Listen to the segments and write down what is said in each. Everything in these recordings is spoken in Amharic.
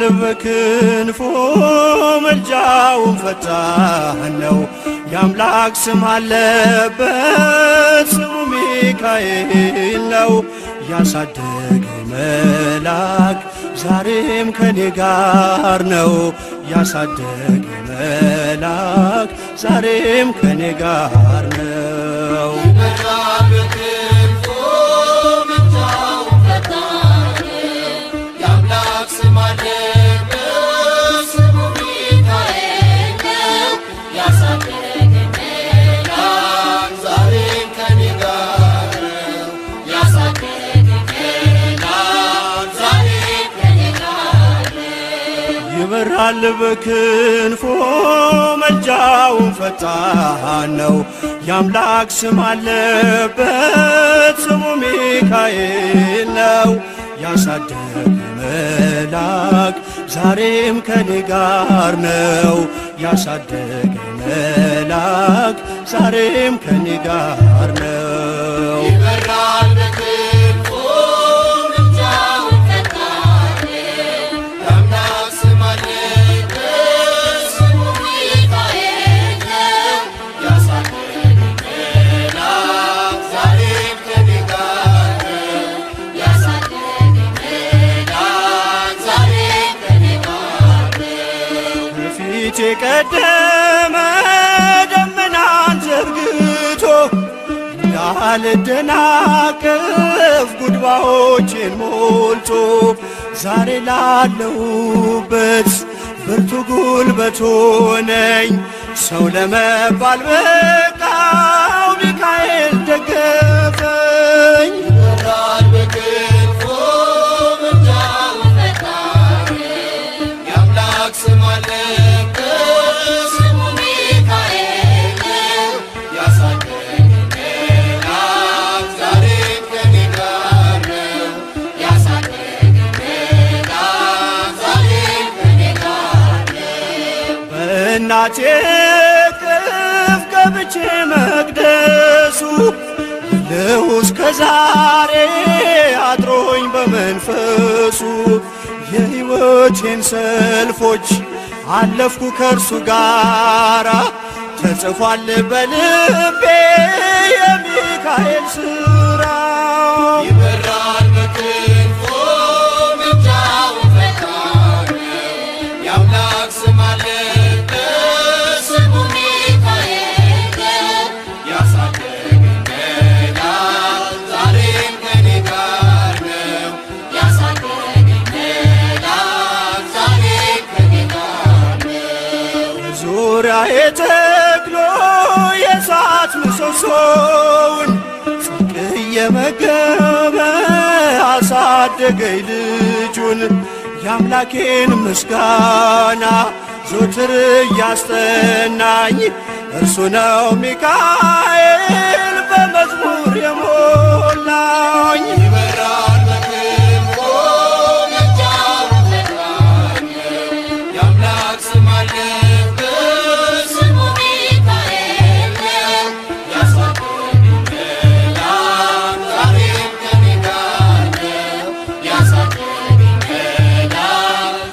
ይበራል በክንፎ መልጃው ፈጣን ነው። የአምላክ ስም አለበት ስሙ ሚካኤል ነው። ያሳደገኝ መልአክ ዛሬም ከኔ ጋር ነው። ያሳደገኝ መልአክ ዛሬም ከኔ ጋር ነው። ይበራል በክንፎ መልጃው ፈጣን ነው። የአምላክ ስም አለበት ስሙ ሚካኤል ነው። ያሳደገኝ መልአክ ዛሬም ከኔ ጋር ነው። ያሳደገኝ መልአክ ዛሬም ከኔ ጋር ነው። ይበራል በክንፎ መልጃው ፈጣን የአምላክ ስም አለበት ስሙ ሚካኤል ነው። ያሳደገኝ መልአክ ዛሬም ከኔ ጋር ነው። ያሳደገኝ መልአክ ዛሬም ከኔ ጋር ነው። በፊቴ ቀደመ ደመናን ዘርግቶ እንዳልደናቀፍ ጉድባዎቼን ሞልቶ ዛሬ ላለሁበት ብርቱ ጉልበት ሆነኝ። ሰው ለመባል በቃው ሚካኤል ደገፈኝ። ይበራል በክንፎ መልጃው ፈጣን የአምላክ ስም አለበት ስሙ ሚካኤል ነው። ያሳደገኝ መልአክ ዛሬም ከኔ ጋር ነው። ያሳደገኝ መልአክ ዛሬም ከኔ ጋር ነው። በእናቴ እቅፍ ገብቼ መቅደሱ ልሁ እስከ ዛሬ አድሮኝ በመንፈሱ የሕይወቴን ሰልፎች አለፍኩ ከእርሱ ጋራ ተጽፏል በልቤ የሚካኤል ሥራ። ይበራል በክንፎ መልጃው ፈጣን የአምላክ ስም አለበት ስሙ ሚካኤል ነው። ያሳደገኝ መልአክ ዛሬም ከኔ ጋር ነው። ያሳደገኝ መልአክ ዛሬም ከኔ ጋር ነው። ዙሪያዬ ተክሎ የእሳት ምሰሶውን ጽድቅ እየመገበ አሳደገኝ ልጁን። የአምላኬን ምስጋና ዞትር እያስጠናኝ እርሱ ነው ሚካኤል በመዝሙር የሞላኝ። ይበራል በክንፎ መልጃው ፈጣን የአምላክ ስም አለበት ስሙ ሚካኤል ነው። ያሳደገኝ መልአክ ዛሬም ከኔ ጋር ነው። ያሳደገኝ መልአክ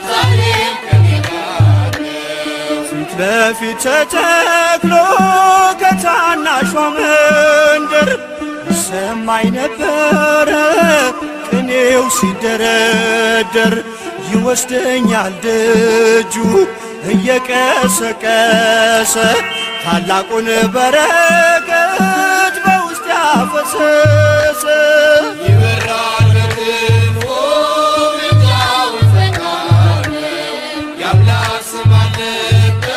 ዛሬም ከኔ ጋር ነው። ፊት ለፊት ተተክሎ ከታናሿ መንደር ይሰማኝ ነበረ ቅኔው ሲደረደር። ይወስደኛል ደጁ እየቀሰቀሰ ታላቁን በረከት በውስጥ ያፈሰሰ። ይበራል በክንፎ መልጃው ፈጣን የአምላክ ስም አለበት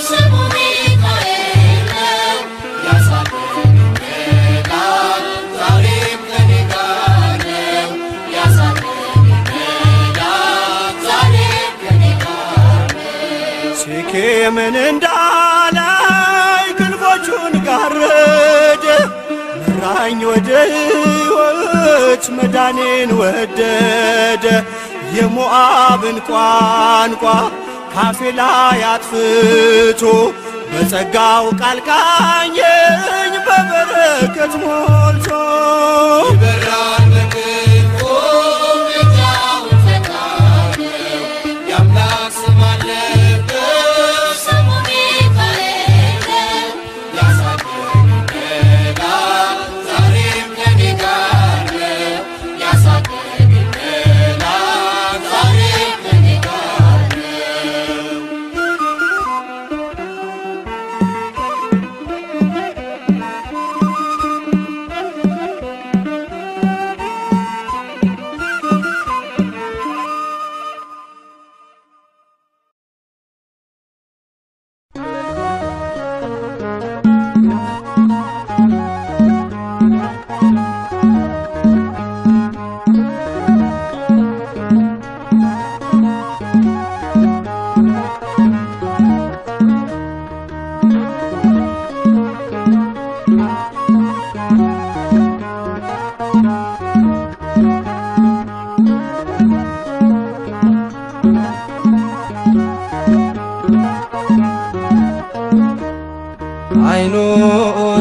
ስሙ ሚካኤል ነው። ያሳደገኝ መልአክ ዛሬም ከኔ ጋር ነው። ያሳደገኝ መልአክ ዛሬም ከኔ ጋር ነው። ሴኬምን እንዳላይ ክንፎቹን ጋረደ መራኝ ወደ ሕይወት መዳኔን ወደደ። የሞዓብን ቋንቋ ካፌ ላይ አጥፍቶ በጸጋው ቃል ቃኘኝ በበረከት ሞልቶ። ይበራል በክንፎ መልጃው ፈጣን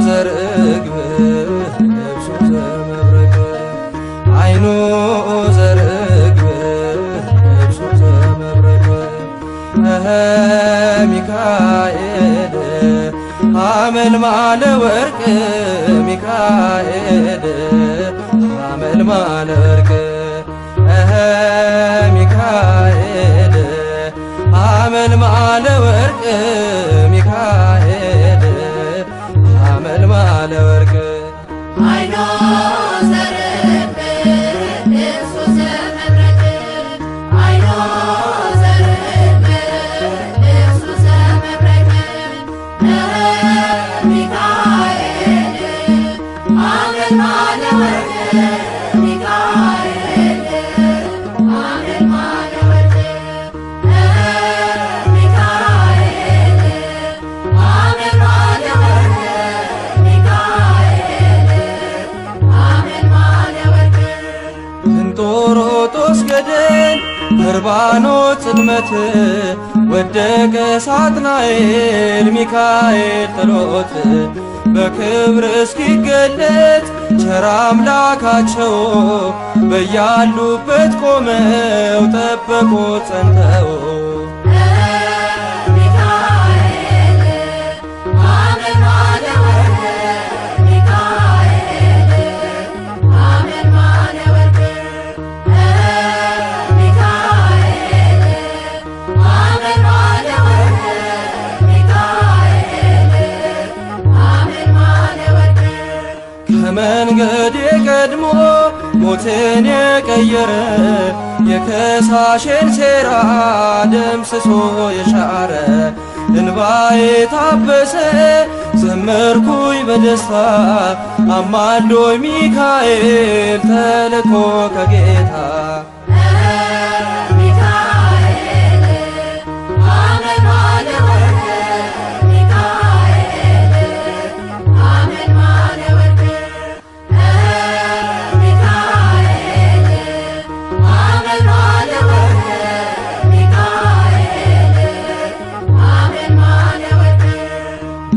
ዘርግብ ልብሱ ዘመብረቅ አይኑ ዘርግብ ልብሱ ዘመብረቅ ሚካኤል ሐመልማለ ወርቅ ሚካኤል ሐመልማለ ወርቅ ሚካኤል ሐመልማለ ወርቅ ሚካኤል ሐመልማለ ወርቅ አይኖ ዘርግብ ልብሱ ዘመብረቅ አይኖ ዘርግብ ልብሱ ዘመብረቅ ሚካኤል ሐመልማለ ወርቅ ሚካኤል ሐመልማለ ወርቅ ሚካኤል ሐመልማለ ወርቅ ሚካኤል ሐመልማለ ወርቅ እንጦሮጦስ ገደል በርባኖስ ጽልመት ወደቀ ሳጥናኤል ሚካኤል ጥሎት በክብር እስኪገለጥ ቸር አምላካቸው በያሉበት ቆመው ጠበቁት ጸንተው ሚካኤል ሐመልማለ ወርቅ ሚካኤል ሐመልማለ ወርቅ ሚካኤል ሐመልማለ ወርቅ ሚካኤል ሐመልማለ ወርቅ ከመንገዴ ቀድሞ ሞትን የቀየረ የከሳሽን ሴራ ደምስሶ የሻረ እንባዬ ታበሰ ዘመርኩኝ በደስታ አማልዶኝ ሚካኤል ተልኮ ከጌታ ሚካኤል ሐመልማለ ወርቅ ሚካኤል ሐመልማለ ወርቅ ሚካኤል ሐመልማለ ወርቅ ሚካኤል ሐመልማለ ወርቅ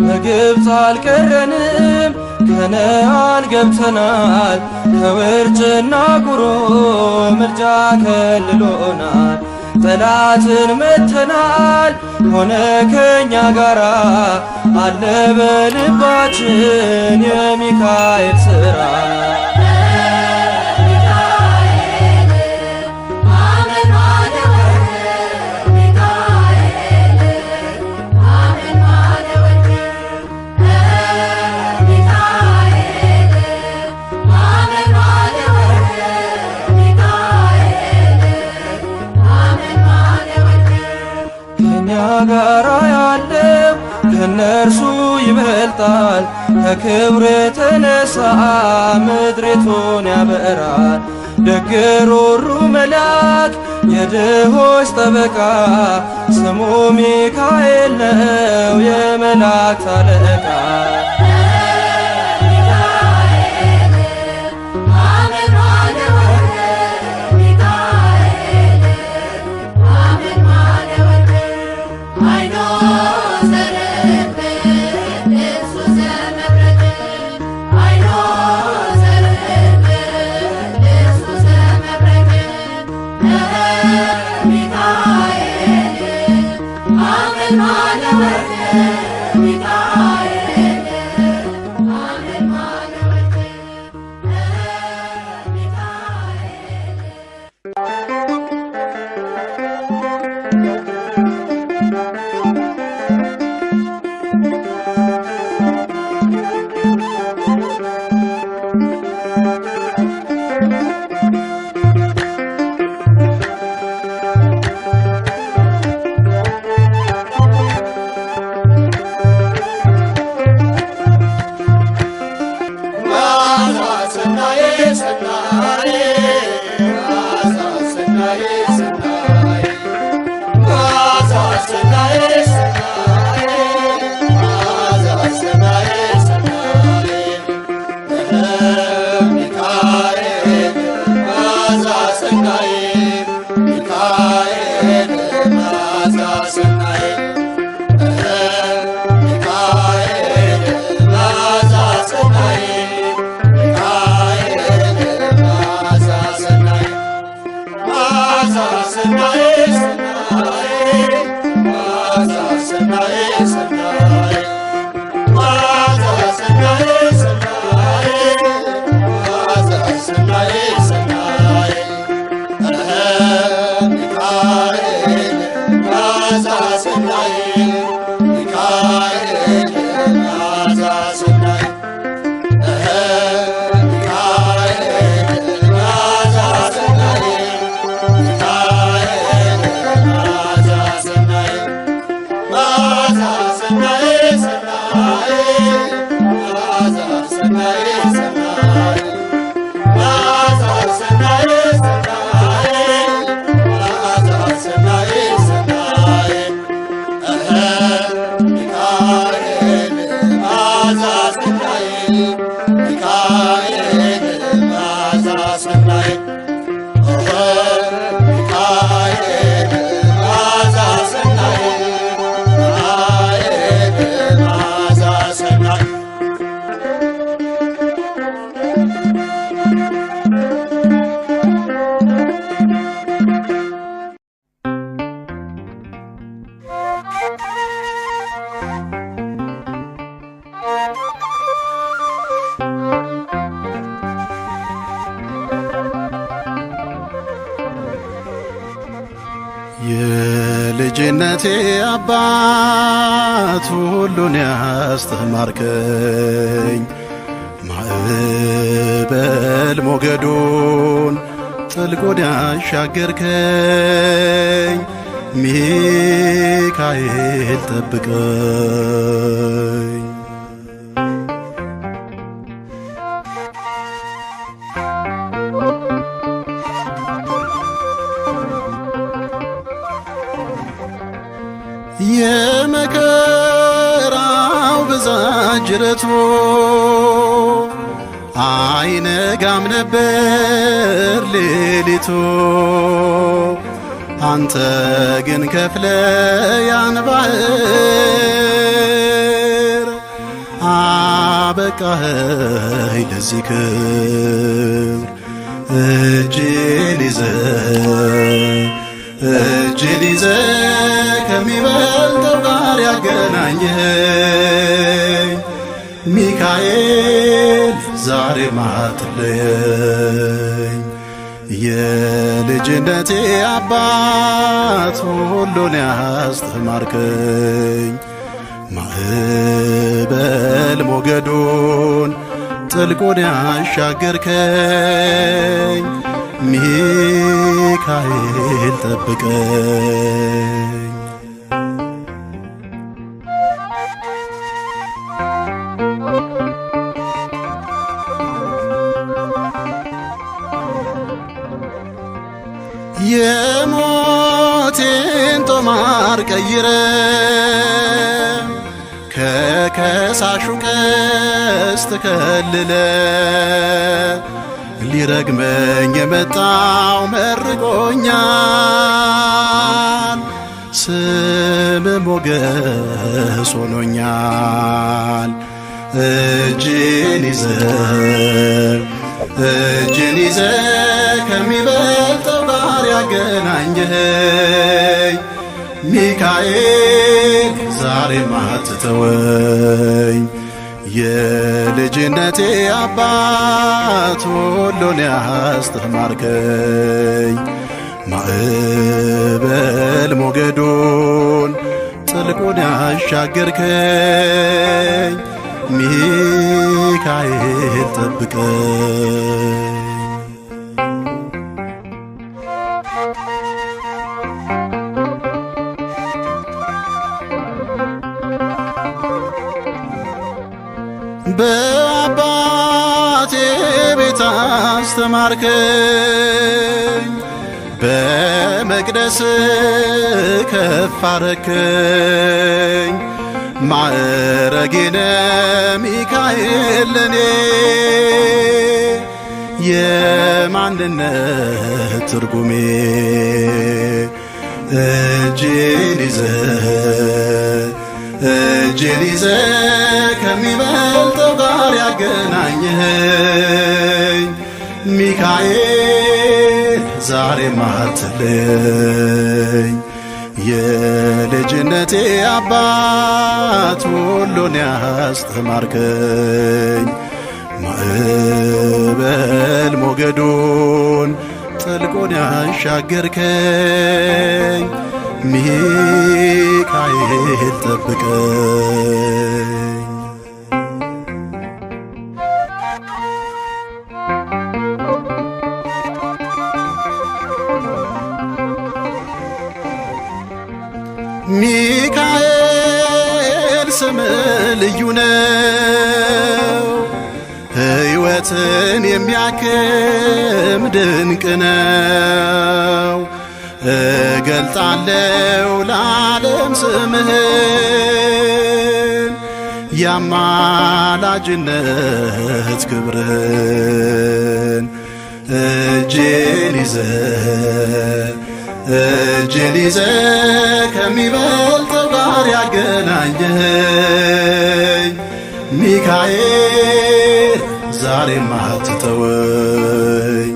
በግብፅ አልቀረንም ከነዓን ገብተናል ከውርጭና ቁሮ ምልጃ ከልሎናል ጠላትን መተናል ሆነ ከኛ ጋራ አለ በልባችን የሚካኤል ሥራ ሚካኤል ሐመልማለ ወርቅ ሚካኤል ሐመልማለ ወርቅ ሚካኤል ሐመልማለ ወርቅ ሚካኤል ሐመልማለ ወርቅ ከኛ ጋራ ያለው ከነርሱ ይበልጣል ከክብር የተነሳ ምድሪቱን ያበራል ደግ ሩሩ መልአክ የድሆች ጠበቃ ስሙ ሚካኤል ነው የመላእክት አለቃ ሚካኤል ሐመልማለ ወርቅ ሚካኤል ሐመልማለ ወርቅ አይኖ ዘርግብ ልብሱ ዘመብረቅ አይኖ ዘርግብ ልብሱ ዘመብረቅ ሚካኤል ሐመልማለ ወርቅ ሚካኤል የልጅነቴ አባት ሁሉን ያስተማርከኝ ማዕበል ሞገዱን ጥልቁን ያሻገርከኝ ሚካኤል ጠብቀኝ። የመከራው ብዛት ጅረቱ አይነጋም ነበር ሌሊቱ አንተ ግን ከፍለ ያን ባህር አበቃኸኝ ለዚህ ክብር እጄን ይዘህ ከሚበልጠው ጋር ያገናኘኝ ሚካኤል ዛሬም አትለየኝ። የልጅነቴ አባት ሁሉን ያስተማርከኝ ማዕበል ሞገዱን ጥልቁን ያሻገርከኝ ሚካኤል ጠብቀኝ። የሞቴን ጦማር ቀይረ ከከሳሹ ቀስት ከልለ ሊረግመኝ የመጣው መርቆኛል ስም ሞገስ ሆኖኛል። እጅን ይዘህ ከሚበልጠው ጋር ያገናኘኸኝ ሚካኤል ዛሬም አትተወኝ። የልጅነቴ አባት ሁሉን ያስተማርከኝ ማዕበል ሞገዱን ጥልቁን ያሻገርከኝ ሚካኤል ጠብቀኝ። በአባቴ ቤት አስተማርከኝ በመቅደስ ከፍ አረከኝ ማዕረጌነ ሚካኤል ለኔ የማንነት ትርጉሜ እጄን ይዘህ ከሚበልጠው ጋር ያገናኘኸኝ ሚካኤል ዛሬም አትለየኝ። የልጅነቴ አባት ሁሉን ያስተማርከኝ ማዕበል ሞገዱን ጥልቁን ያሻገርከኝ ሚካኤል ጠብቀኝ። ሚካኤል ስም ልዩ ነው፣ ሕይወትን የሚያክም ድንቅ ነው። እገልጣለሁ ለዓለም ስምህን የአማላጅነት ክብርን እጄን ይዘህ ከሚበልጠው ጋር ያገናኘኸኝ ሚካኤል ዛሬም አትተወኝ።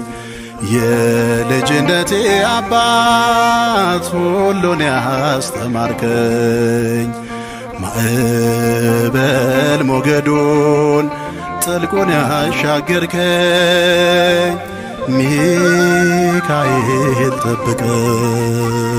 የልጅነቴ አባት ሁሉን ያስተማርከኝ ማዕበል ሞገዱን ጥልቁን ያሻገርከኝ ሚካኤል ጠብቀኝ።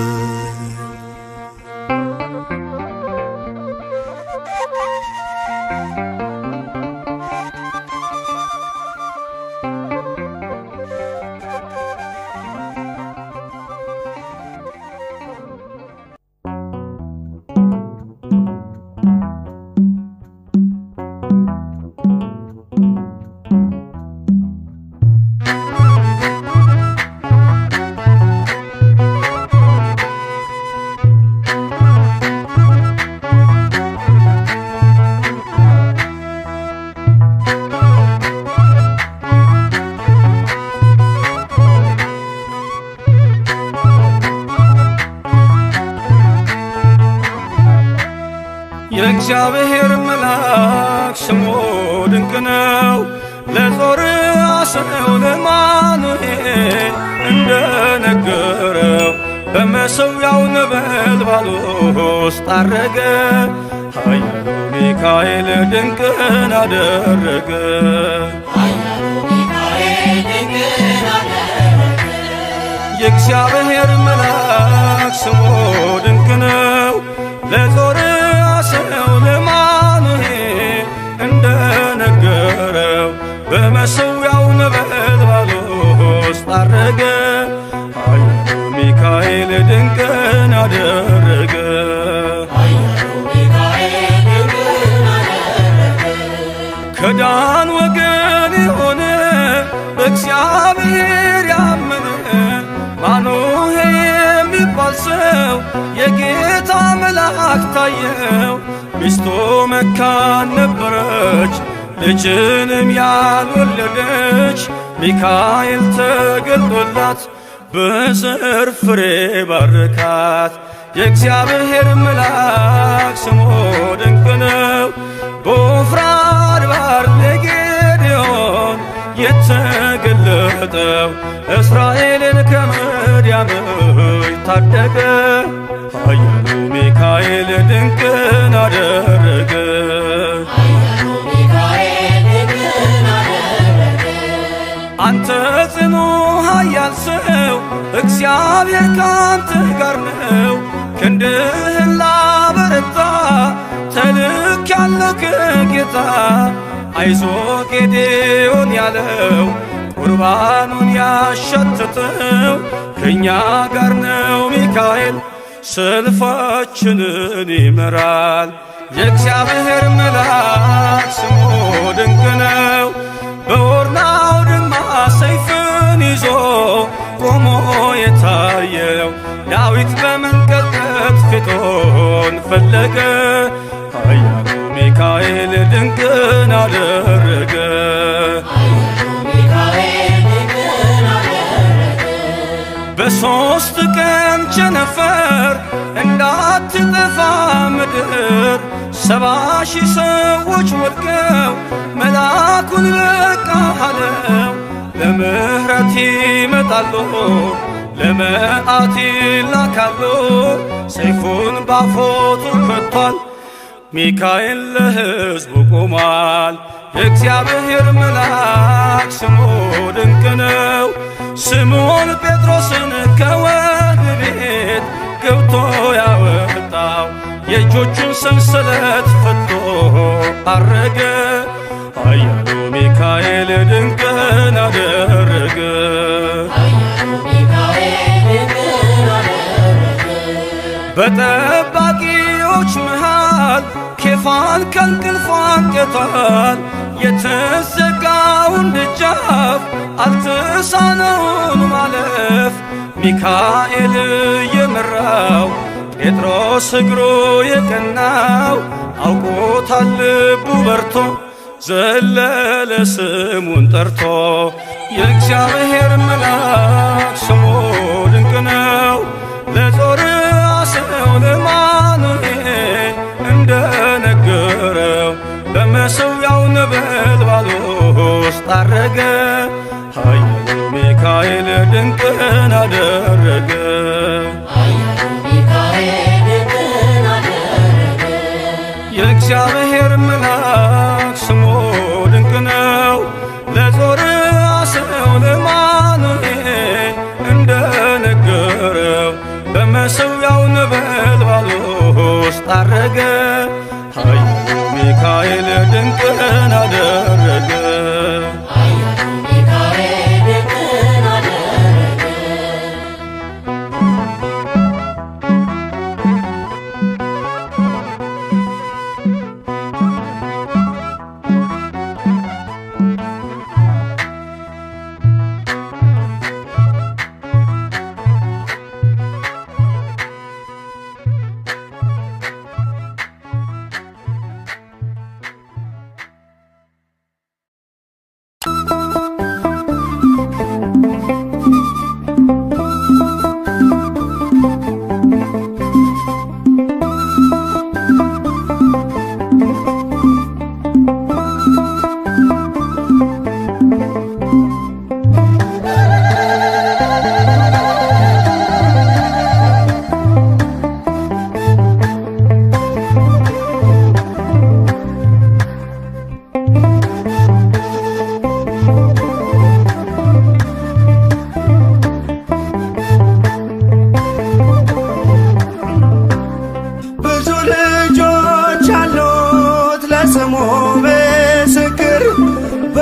የእግዚአብሔር መልአክ ስሙ ድንቅ ነው። ለጾርዓ ሰው ለማኑኤል እንደነገረው በመሠዊያው ነበልባል ውስጥ አረገ። ኃያሉ ሚካኤል ድንቅን አደረገ። የእግዚአብሔር መልአክ ስሙ ድንቅ ነው። ለጾርዓ ሰው ለማኑኤል እንደነገረው በመሠዊያው ነበልባል ውስጥ አረገ። ኃያሉ ሚካኤል ድንቅን አደረገ። ከዳን ወገን የሆነ በእግዚአብሔር ያመነ ማኑሄ የሚባል ሰው የጌታ መልአክ ታየው። ሚስቱ መካን ነበረች፣ ልጅንም ያልወለደች። ሚካኤል ተገልጦላት በዘር ፍሬ ባረካት። የእግዚአብሔር መልአክ ስሙ ድንቅ ነው። በዖፍራ አድባር ለጌዴዎን የተገለጠው እስራኤልን ከምድያም ታደገ። ኃያሉ ሚካኤል ድንቅን አደረገ። አንተ ጽኑ ኃያል ሰው እግዚአብሔር ካንተ ጋር ነው። ክንድህን ላበረታ ተልኬአለሁ ከጌታ። አይዞ ጌዴዎን ያለው ቁርባኑን ያሸተተው ከእኛ ጋር ነው ሚካኤል ሰልፋችንን ይመራል። የእግዚአብሔር መልአክ ስሙ ድንቅ ነው። በኦርናው ድማ ሰይፍን ይዞ ቆሞ የታየው ዳዊት በመንቀጥቀጥ ፊቱን ፈለገ። ኃያሉ ሚካኤል ድንቅን አደረገ። በሦስት ቀን ቸነፈር እንዳትጠፋ ምድር 70,000 ሰዎች ወድቀው መልአኩን በቃ አለው። ለምሕረት ይመጣሉ፣ ለመዓት ይላካሉ። ሰይፉን ባፎቱ ከቷል፣ ሚካኤል ለሕዝቡ ቆሟል። የእግዚአብሔር መልአክ ስሙ ድንቅ ነው። ስምዖን ጴጥሮስን ከወህኒ ቤት ገብቶ ያወጣው የእጆቹን ሰንሰለት ፈቶ አረገ። ኃያሉ ሚካኤል ድንቅን አደረገ። በጠባቂዎች መሃል ኬፋን ከእንቅልፉ አንቅቷል። የተዘጋውን ደጃፍ አልተሳነውም ማለፍ። ሚካኤል የመራው ጴጥሮስ እግሩ የቀናው አውቆታል ልቡ በርቶ ዘለለ ስሙን ጠርቶ። የእግዚአብሔር መልአክ ስሙ ድንቅ ነው። ለጾርዓ ሰው ለማኑኤል እንደነገረው በመሠዊያው ነበልባል ውስጥ አረገ። ኃያሉ ሚካኤል ድንቅን አደረገ። የእግዚአብሔር መልአክ ስሙ ድንቅ ነው። ለጾርዓ ሰው ለማኑኤል እንደነ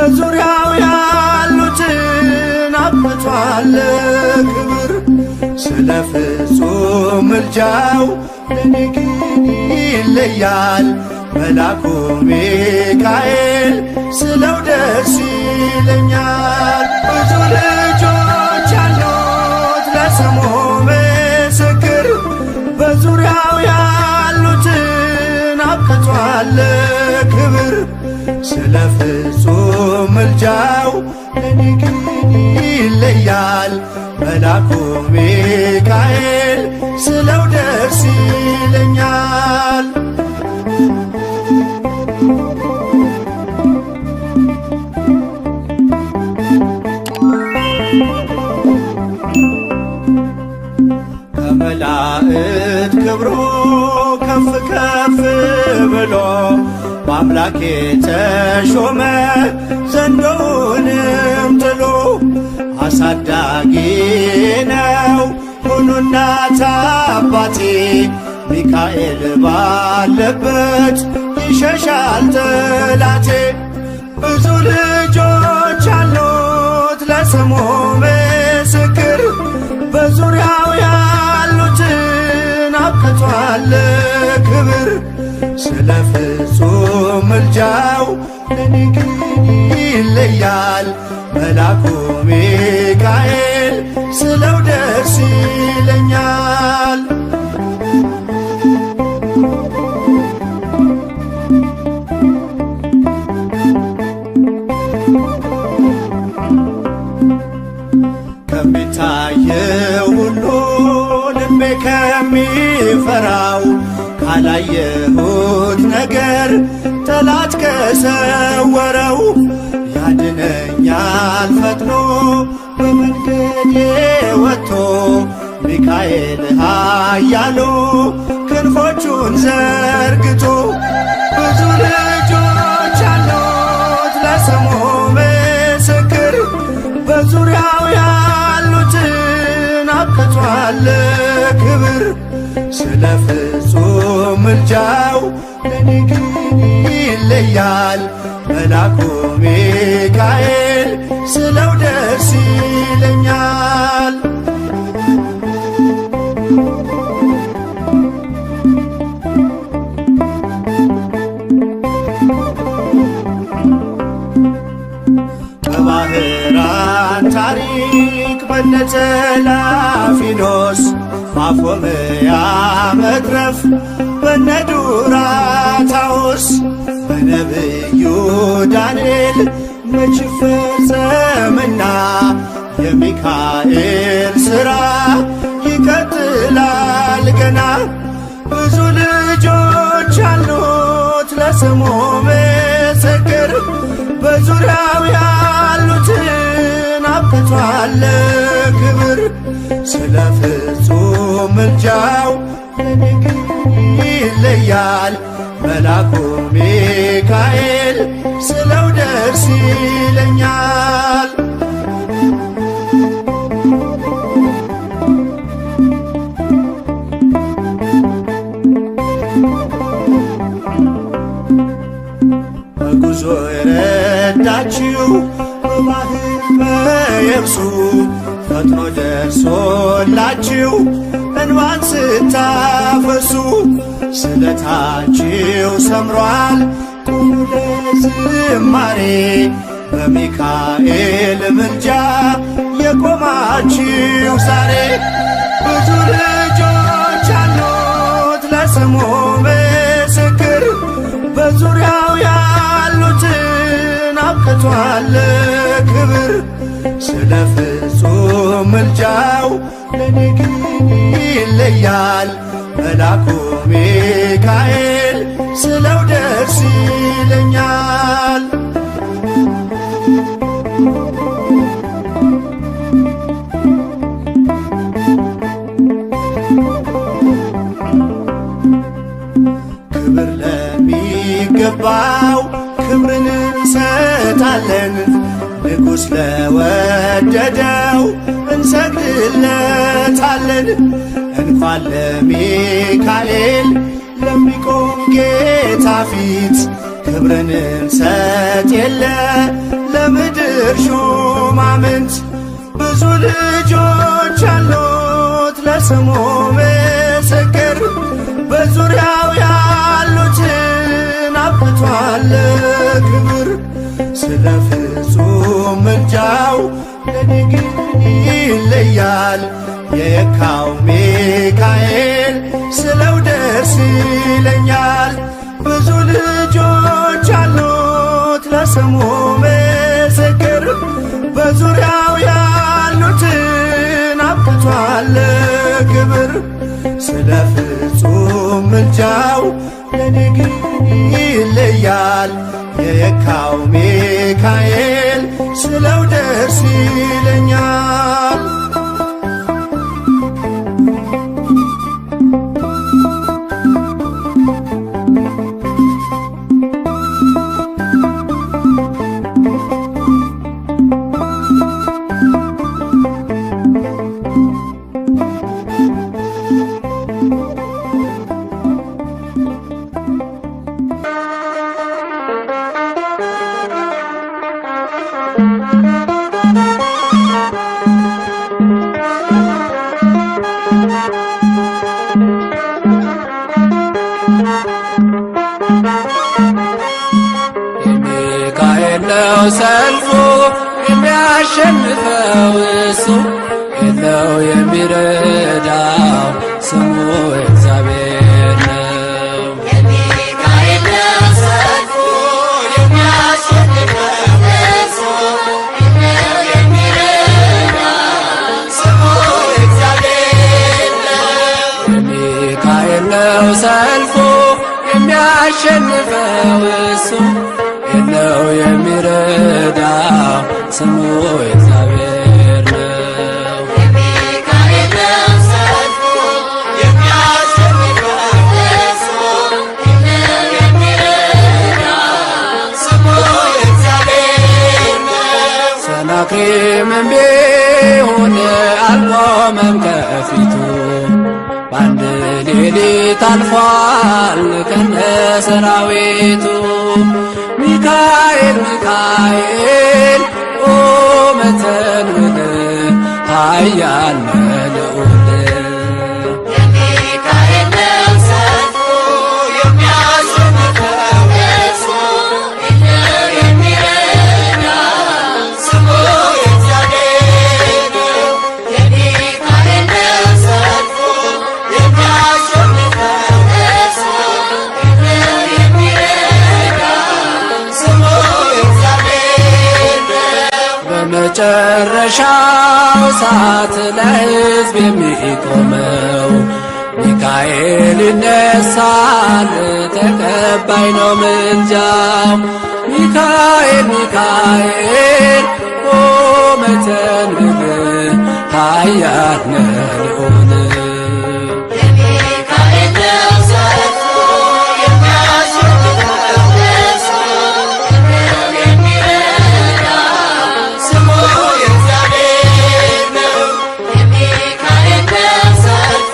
በዙሪያው ያሉትን አብቅቷል ክብር። ስለ ፍጹም ምልጃው ለኔ ግን ይለያል መልአኩ ሚካኤል ስለው ደስ ይለኛል። ብዙ ልጆች ያሉት ለስሙ ምስክር በዙሪያው ያሉትን አብቅቷል ክብር። ስለ ፍጹም ምልጃው ለኔ ግን ይለያል መልአኩ ሚካኤል ስለው ደስ ይለኛል። ከመላእክት ክብሩ ከፍ ከፍ ብሎ በአምላኬ ተሾመ ዘንዶውንም ጥሎ። አሳዳጊ ነው ሁኑ እናት አባቴ ሚካኤል ባለበት ይሸሻል ጠላቴ። ብዙ ልጆች አሉት ለስሙ ምስክር በዙሪያው ያሉትን አብቅቷል ክብር። ስለ ፍጹም ምልጃው ለኔ ግን ይለያል መልአኩ ሚካኤል ስለው ደስ ይለኛል። ከሚታየው ሁሉ ልቤ ከሚፈራው ካላየሁት ነገር ጠላት ከሰወረው ያድነኛል ፈጥኖ በመንገዴ ወጥቶ ሚካኤል ኃያሉ ክንፎቹን ዘርግቶ። ብዙ ልጆች አሉት ለስሙ ምስክር በዙሪያው ያሉትን አብቅቷል ክብር። ስለ ፍጹም ምልጃው ለኔ ግን ይለያል መልአኩ ሚካኤል ስለው ደስ ይለኛል። በባህራን ታሪክ በነ ተላፊኖስ ማፎምያ መትረፍ በነ ዱራታውስ በነቢዩ ዳንኤል መች ፈጸመና የሚካኤል ሥራ ይቀጥላል ገና። ብዙ ልጆች አሉት ለስሙ ምስክር በዙሪያው ያሉትን አብቅቷል ክብር። ስለ ፍጹም ምልጃው ለኔ ግን ይለያል መልአኩ ሚካኤል ስለው ደስ ይለኛል። በጉዞ የረዳችው በባህር በየብሱ ፈጥኖ ደርሶላችሁ እንባን ስታፈሱ ስለታችሁ ሰምሯል ቁሙ ለዝማሬ በሚካኤል ምልጃ የቆማችሁ ዛሬ። ብዙ ልጆች አሉት ለስሙ ምስክር በዙሪያው ያሉትን አብቅቷል ክብር። ስለ ፍጹም ምልጃው ለኔ ግን ይለያል መልአኩ ሚካኤል ስለው ደስ ይለኛል። ክብር ለሚገባው ክብርን እንሰጣለን ንጉሥ ለወደደው እንሰግድለታለን። እንኳን ለሚካኤል ለሚቆም ጌታ ፊት ክብርን እንሰጥ የለ የምድር ሹማምንት ብዙ ልጆች አሉት ለስሙ ምስክር በዙሪያው ያሉትን አብቅቷል ክብር ስለ ፍጹም ምልጃው ለኔ ግን ይለያል የካው ሚካኤል ስለው ደስ ይለኛል ብዙ ልጆች አሉት ለስሙ ምስክር በዙሪያው ያሉትን አብቅቷል ክብር ስለ ፍጹም ምልጃው ለኔ ግን ይለያል የካው ሚካኤል ስለው ደስ ይለኛል ነው ሰልፉ የሚያሸንፈው እሱ የለው የሚረዳው ስሙ እግዚአብሔር ነው። የሚካኤል ነው ሰልፉ የሚያሸንፈው እሱ የለው የሚረዳው ስሙ እግዚአብሔር ነው። የሚካኤል ነው ሰልፉ የሚያሸንፈው እሱ የለው የሚረዳው ስሙ እግዚአብሔር ነው። የሚካኤል ነው ሰልፉ የሚያሸንፈው እሱ የለው የሚረዳው ስሙ እግዚአብሔር ነው። ሰናክሬምም ቢሆን አልቆመም ከፊቱ በአንድ ሌሊት አልፏል ከነ ሰራዊቱ ሚካኤል ሚካኤል ቆመ ተንበል ኃያል ልዑል የሚካኤል ነው ሰልፉ የሚያሸንፈው እሱ የለው የሚረዳው ስሙ እግዚአብሔር ነው። የሚካኤል ነው ሰልፉ የሚያሸንፈው እሱ የለው የሚረዳው ስሙ እግዚአብሔር ነው። በመጨረሻው ሰዓት ለሕዝብ የሚቆመው ሚካኤል ይነሳል ተቀባይ ነው ምልጃው። ሚካኤል ሚካኤል ቆመ ተንበል ኃያል ልዑል የሚካኤል ነው ሰልፉ የሚያሸንፈው እሱ የለው የሚረዳው ስሙ እግዚአብሔር ነው። የሚካኤል ነው ሰልፉ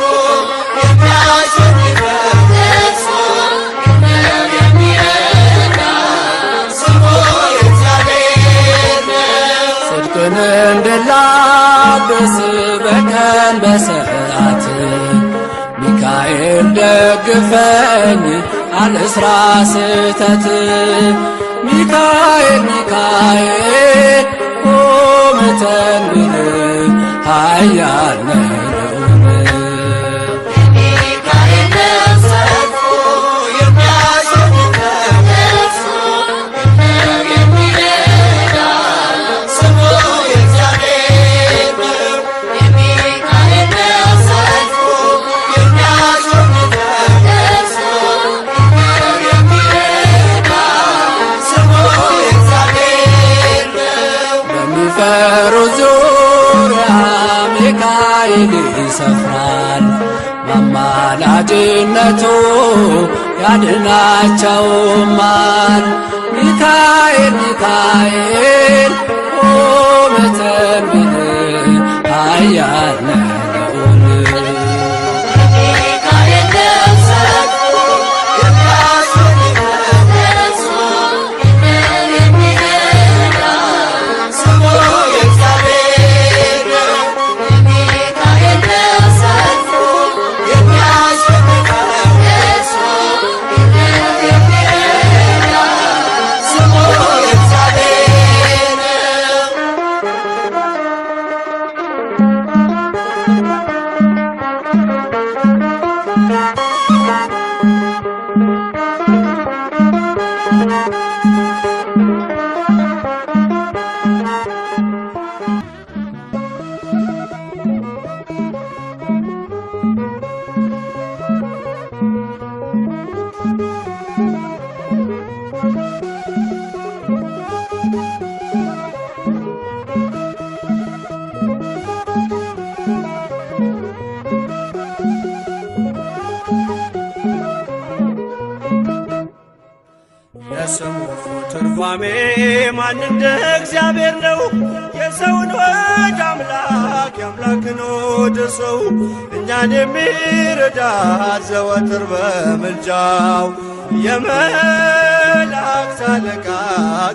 የሚያሸንፈው እሱ የለው የሚረዳው ስሙ እግዚአብሔር ነው። ጽድቅን እንድላበስ በቀን በሰዓት ሚካኤል ደግፈኝ አልስራ ስህተት። ሚካኤል ሚካኤል ቆመ ተንበል ኃያል ልዑል የሚካኤል ነው ሰልፉ የሚያሸንፈው እሱ የለው የሚረዳው ስሙ እግዚአብሔር ነው። የሚካኤል ነው ሰልፉ የሚያሸንፈው እሱ የለው የሚረዳው ስሙ እግዚአብሔር ነው። በሚፈሩ ዙሪያ ሚካኤል ይሰፍራል በአማላጅነቱ ያድናቸውማል። ሚካኤል ሚካኤል ቆመ ተንበል ኃያል ልዑል የሚካኤል ነው ሰልፉ የሚያሸንፈው እሱ የለው የሚረዳው የስሙ ትርጓሜ ማን እንደ እግዚአብሔር ነው? የሰውን ወደ አምላክ የአምላክን ወደ ሰው እኛን የሚረዳ ዘወትር በምልጃው የመላእክት አለቃ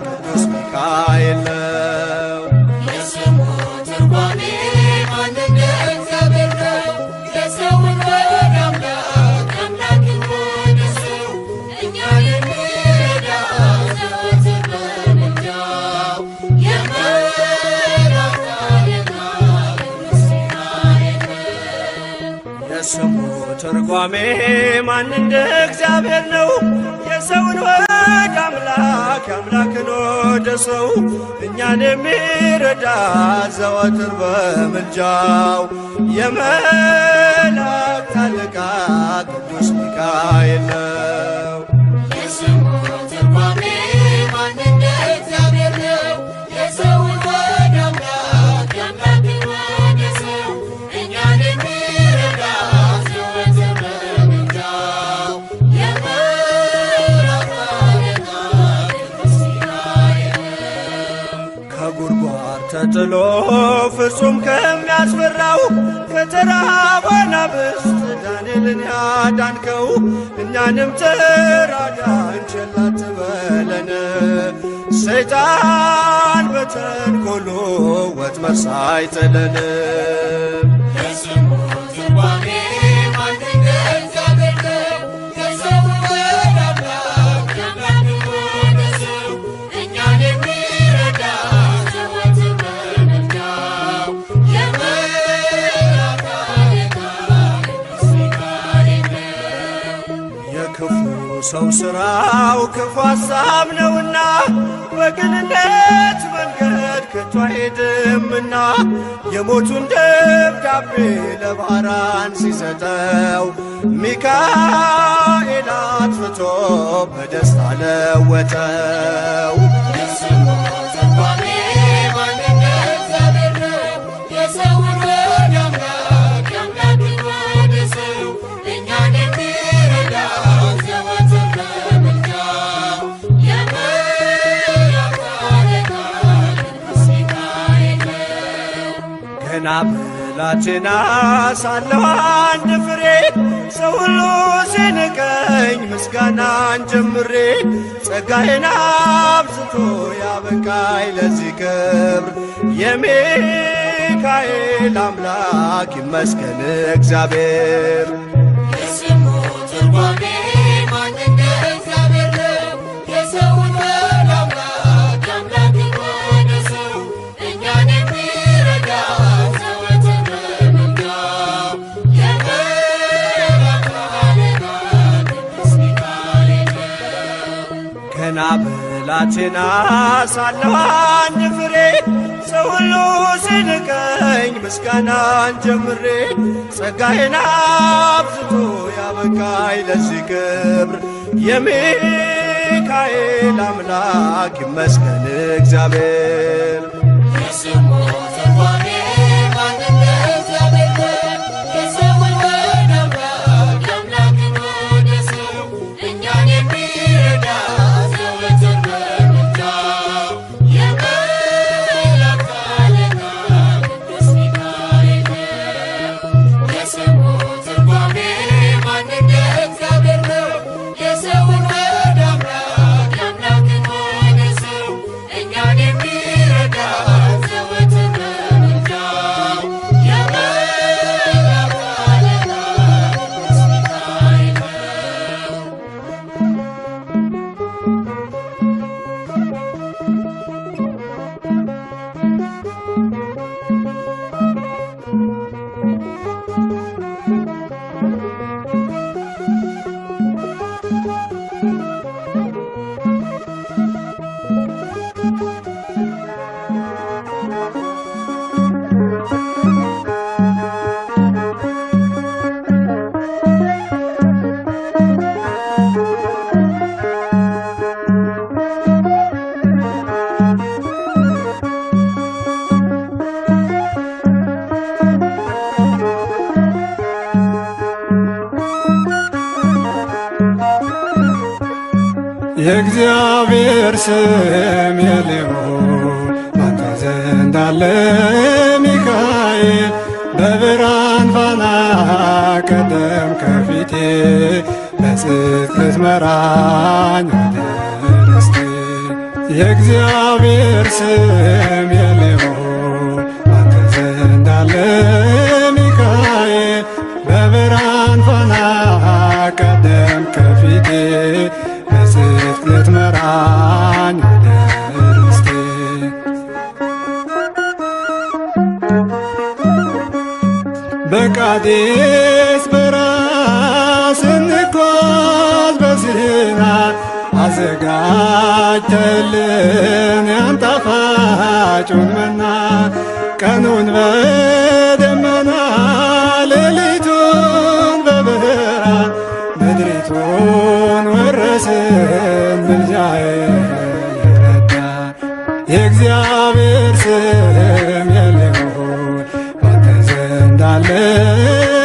ቅዱስ ሚካኤል ነው። የስሙ ትርጓሜ ማን እንደ እግዚአብሔር ነው? የሰውን ወደ አምላክ የአምላክን ወደ ሰው እኛን የሚረዳ ዘወትር በምልጃው የመላእክት አለቃ ቅዱስ ሚካኤል ነው። የስሙ ትርጓሜ ማን እንደ እግዚአብሔር ነው? የሰውን ወደ አምላክ የአምላክን ወደ ሰው እኛን የሚረዳ ዘወትር በምልጃው የመላእክት አለቃ ቅዱስ ሚካኤል ነው። የስሙ ትርጓሜ ማን እንደ እግዚአብሔር ነው? የሰውን ወደ አምላክ የአምላክን ወደ ሰው እኛን የሚረዳ ዘወትር በምልጃው የመላእክት አለቃ ቅዱስ ሚካኤል ነው። ከጉድጓድ ተጥሎ ፍጹም ከሚያስፈራው ከተራበ አናብስት ዳንኤልን ያዳንከው እኛንም ተራዳን ቸል አትበለን። ሰይጣን በተንኰሉ ወጥመድ ሳይጥለን የስሙ ትርጓሜ ማን እንደ እግዚአብሔር ነው? የሰውን ወደ አምላክ የአምላክን ወደ ሰው እኛን የሚረዳ ዘወትር በምልጃው የመላእክት አለቃ ቅዱስ ሚካኤል ነው። የክፉ ሰው ሥራው ክፉ ሐሳብ ነውና በቅንነት መንገድ ከቶ አይሄድምና የሞቱን ደብዳቤ ለባራን ሲሰጠው ሚካኤል አጥፍቶ በደስታ ለወጠው። የስሙ ትርጓሜ ማን እንደ እግዚአብሔር ነው? የሰውን ወደ አምላክ የአምላክን ወደ ሰው እኛን የሚረዳ ዘወትር በምልጃው የመላእክት አለቃ ቅዱስ ሚካኤል ነው። ገና ብላቴና ሳለሁ አንድ ፍሬ ሰው ሁሉ ሲንቀኝ ምስጋናን ጀምሬ ጸጋዬን አብዝቶ ያበቃኝ ለዚህ ክብር የሚካኤል አምላክ ይመስገን እግዚአብሔር። የስሙ ትርጓሜ ማን እንደ እግዚአብሔር ነው? የሰውን ወደ አምላክ የአምላክን ወደ ሰው እኛን የሚረዳ ዘወትር በምልጃው የመላእክት አለቃ ቅዱስ ሚካኤል ነው። ገና ብላቴና ሳለሁ አንድ ፍሬ ሰው ሁሉ ሲንቀኝ ምስጋናን ጀምሬ ጸጋዬን አብዝቶ ያበቃኝ ለዚህ ክብር የሚካኤል አምላክ ይመስገን እግዚአብሔር። የስሙ ትርጓሜ ማን እንደ እግዚአብሔር ነው? የሰውን ወደ አምላክ የአምላክን ወደ ሰው እኛን የሚረዳ ዘወትር በምልጃው የመላእክት አለቃ ቅዱስ ሚካኤል ነው። የስሙ ትርጓሜ ማን እንደ እግዚአብሔር ነው? የሰውን ወደ አምላክ የአምላክን ወደ ሰው እኛን የሚረዳ የእግዚአብሔር ስም የልዑል ባንተ ዘንድ አለ ሚካኤል በብርሃን ፋና ቀደም ከፊቴ በጽድቅ ልትመራኝ ወደ ርስቴ የእግዚአብሔር ስም የልዑል ባንተ ዘንድ አለ ሚካኤል በብርሃን ፋና ቀደም ከፊቴ በጽድቅ ልትመራኝ ወደ ርስቴ በቃዴስ በረሃ ስንጓዝ በሲና አዘጋጅተልን ያን ጣፋጩን መና ቀኑን በደመና ሌሊቱን በብርሃን ምድሪቱን ወረስን ምልጃዬ ይረዳን የእግዚአብሔር ስም የልዑል ባንተ ዘንድ አለ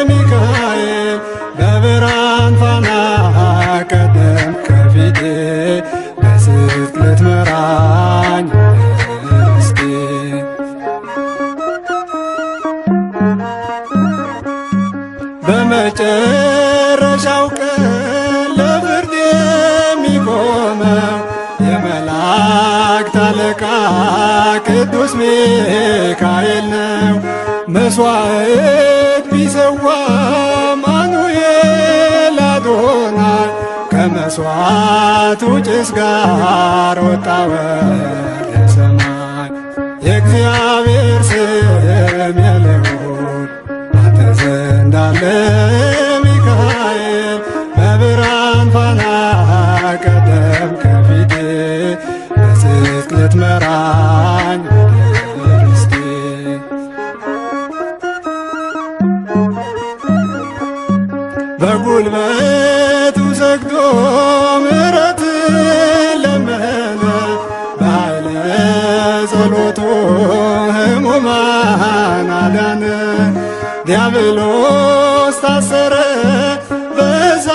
ሚካኤል በብርሃን ፋና ቀደም ከፊቴ በጽድቅ ልትመራኝ ርስቴ በመጨረሻው ቀን ለፍርድ የሚቆመው የመላእክት አለቃ ቅዱስ ሚካኤል ነው። መሥዋዕት ቢሰዋ አማኑኤል አዶናይ ከመሥዋዕቱ ጭስ ጋር ወጣ ወደ ሰማይ የእግዚአብሔር ስም የልዑል ባንተ ዘንድ አለ ሚካኤል በብርሃን ፋና ቀደም ከፊቴ በጽድቅ ልትመራኝ ወደ ርስቴ በጉልበቱ ሰግዶ ምሕረት ለመነ በኃይለ ጸሎቱ ሕሙማን አዳነ ዲያብሎስ ታሰረ በእሳት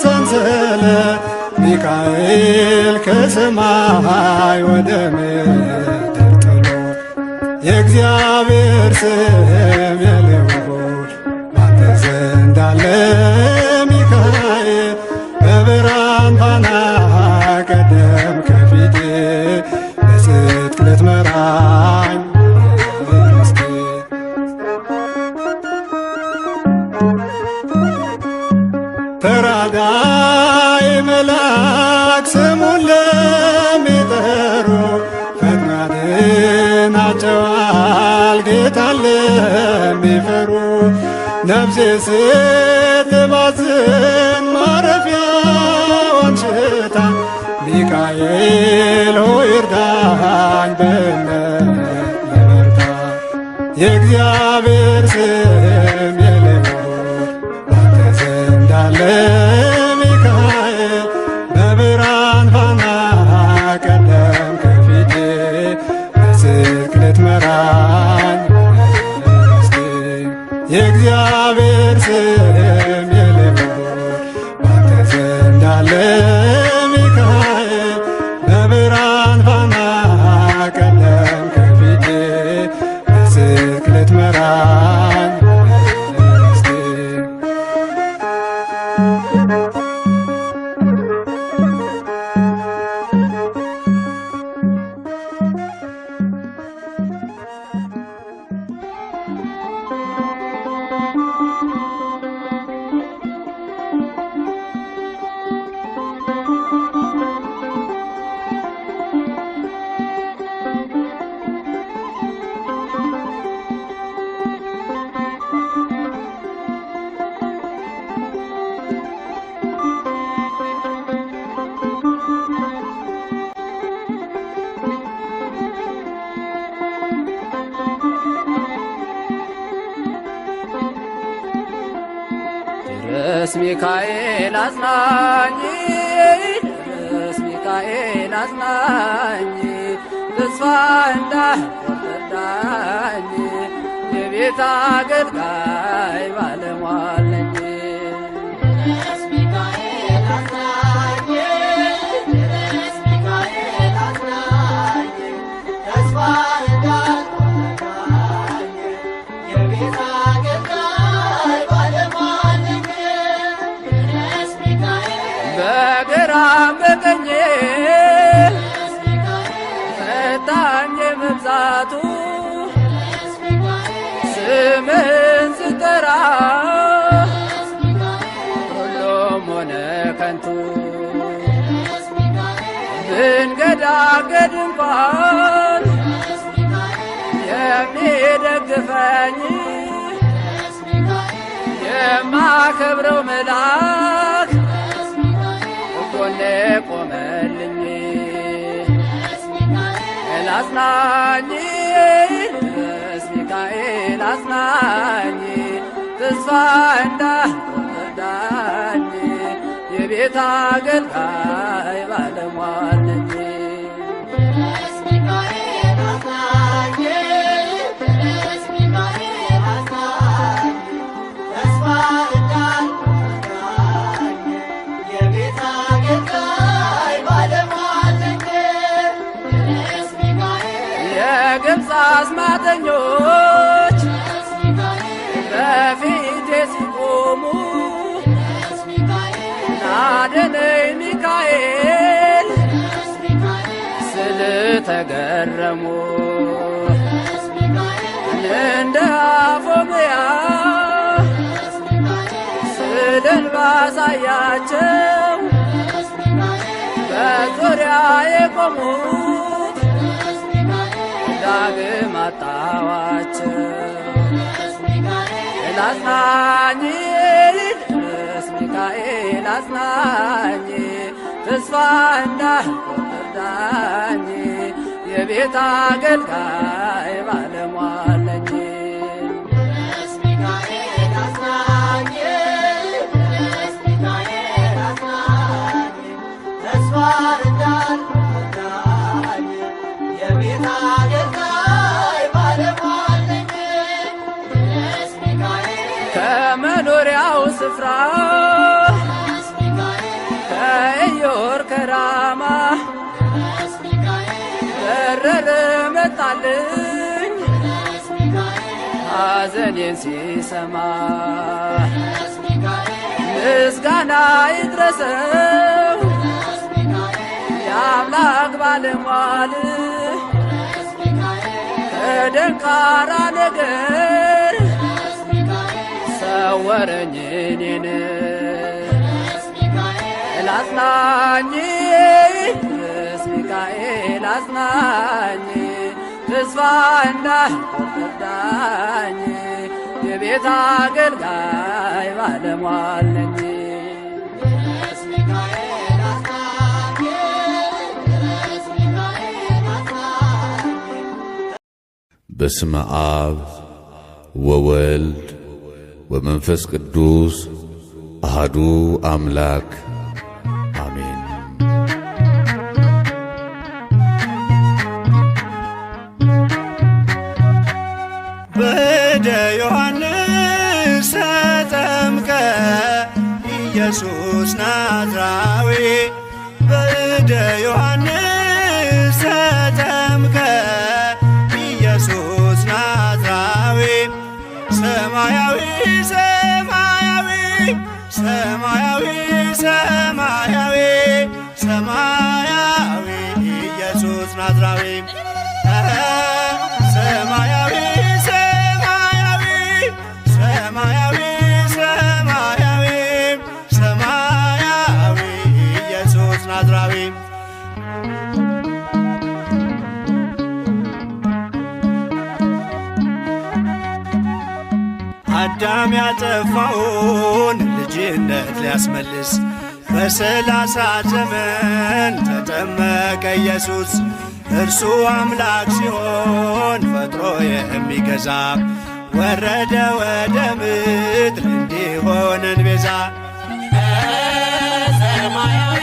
ሰንሰለት ሚካኤል ከሰማይ ወደ ምድር ጥሎ የእግዚአብሔር ስም የልዑል ባንተ ዘንድ አለ ሚካኤል በብርሃን ፋና ቀደም ከፊቴ በጽድቅ ልትመራኝ ርስቴ ተራዳይ መልአክ ስሙን ለሚጠሩ ፈጥኖ ያድናቸዋል ጌታን ለሚፈሩ ነፍሴ ስትባዝን ማረፊያዋን ሽታ ሚካኤል ሆይ እርዳኝ በእምነት ልበርታ የእግዚአብሔር ስም የልዑል ባንተ ዘንድ አለ ሚካኤል በብርሃን ፋና ቀደም ከፊቴ በጽድቅ ልትመራኝ ርስቴ የእግዚአብሔር ስም የልዑል ባንተ ዘንድ አለ ሚካኤል በብርሃን ፋና ቀደም ከፊቴ በጽድቅ ልትመራኝ ርስቴ ድረስ ሚካኤል አጽናኝ፣ ድረስ ሚካኤል አጽናኝ፣ ተስፋ እንዳልቆርጥ እርዳኝ፣ የቤት አገልጋይ ባለሟል ነኝ። ድረስ ሚካኤል አጽናኝ፣ በመብዛቱ ስምህን ስጠራ ሁሉም ሆነ ከንቱ። ብንገዳገድ እንኳን የሚደግፈኝ የማከብረው መልአክ ጎኔ ቆመልኝ። አጽናኝ ቅዱስ ሚካኤል አጽናኝ ተስፋ እንዳትቆርጣኝ የቤት አገልጋይ ባለሟል ነኝ። የግብፅ አስማተኞች በፊቴ ሲቆሙ አድነኝ ሚካኤል ስል ተገረሙ። እንደ አፎምያ ስዕልን ባሳያቸው በዙሪያ የቆሙት ዳግም አጣዋቸው። አጽናኝ ቅዱስ ሚካኤል አጽናኝ ተስፋ እንዳትቆርጣኝ የቤት አገልጋይ ባለሟል ነኝ። ከመኖሪያው ስፍራ ከኢዮር ከራማ በረረ መጣልኝ ሐዘኔን ሲሰማ። ምስጋና ይድረሰው የአምላክ ባለሟል ከደንቃራ ነገር ሰወረኝ እኔን። አጽናኝ ቅዱስ ሚካኤል አጽናኝ ተስፋ እንዳትቆርጣኝ የቤት አገልጋይ ባለሟል ነኝ። በስመ አብ ወወልድ ወመንፈስ ቅዱስ አሃዱ አምላክ አሜን። በእደ ዮሐንስ ተጠምቀ ኢየሱስ ናዝራዊ በእደ ዮሐንስ ተጠምቀ ኢየሱስ ናዝራዊ ሰማያዊ ሰማያዊ ሰማያዊ ሰማያዊ ሰማያዊ ኢየሱስ ናዝራዊ ሰማያዊ ሰማያዊ ሰማያዊ ሰማያዊ ሰማያዊ ኢየሱስ ናዝራዊ አዳም ያጠፋውን ልጅነት ሊያስመልስ በ30 ዘመን ተጠመቀ ኢየሱስ። እርሱ አምላክ ሲሆን ፈጥሮ የሚገዛ ወረደ ወደ ምድር እንዲሆነን ቤዛ። ሰማያዊ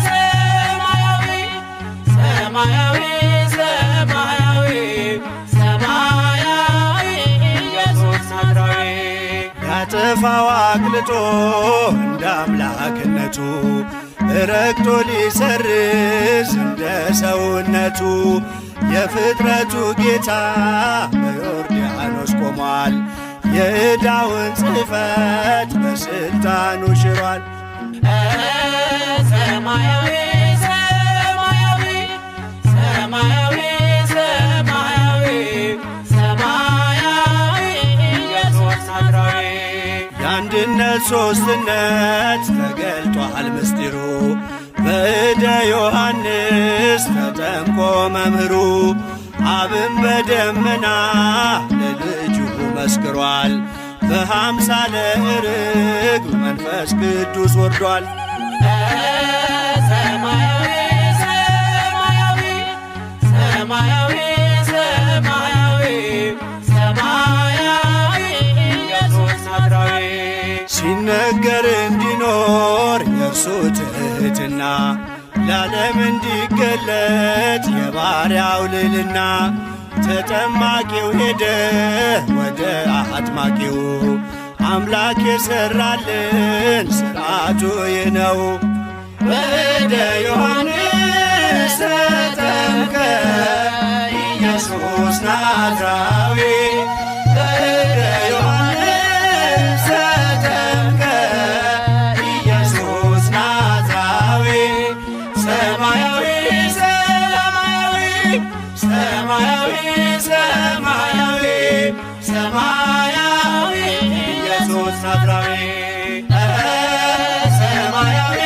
ሰማያዊ ሰማያዊ ሰማያዊ ሰማያዊ ኢየሱስ ናዝራዊ ያጠፋው አቅልጦ እንደ አምላክነቱ ረግጦ ሊሰርዝ እንደ ሰውነቱ የፍጥረቱ ጌታ በዮርዳኖስ ቆሟል። የዕዳውን ጽሕፈት በሥልጣኑ ሽሯል። ሰማያዊ ሰማያዊ ሰማያዊ ሰማያዊ ሦስትነት ተገልጧል ምስጢሩ በእደ ዮሐንስ ተጠምቆ መምህሩ አብን በደመና ለልጁ መስክሯል በአምሳለ ርግብ መንፈስ ቅዱስ ወርዷል። ሰማያዊ ሰማያዊ ሰማያዊ ሰማያዊ ሰማያዊ ኢየሱስ ናዝራዊ ሲነገር እንዲኖር የእርሱ ትሕትና ለዓለም እንዲገለጥ የባሪያው ልዕልና ተጠማቂው ሄደ ወደ አጥማቂው አምላክ የሠራልን ሥርዓቱ ይህ ነው። በእደ ዮሐንስ ተጠምቀ ኢየሱስ ናዝራዊ በእደ ዮሐንስ ተጠምቀ ኢየሱስ ናዝራዊ ሰማያዊ ሰማያዊ ሰማያዊ ሰማያዊ ሰማያዊ ኢየሱስ ናዝራዊ ሰማያዊ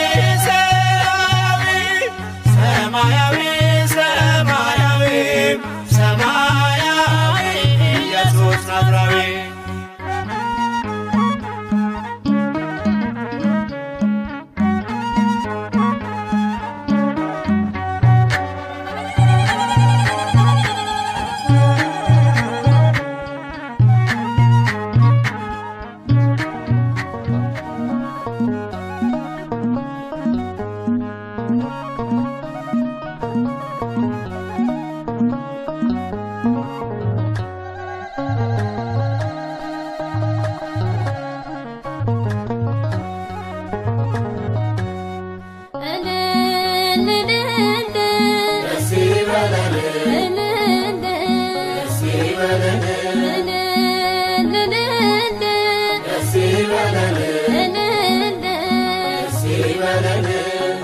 ሰማያዊ ሰማያዊ ሰማያዊ ኢየሱስ ናዝራዊ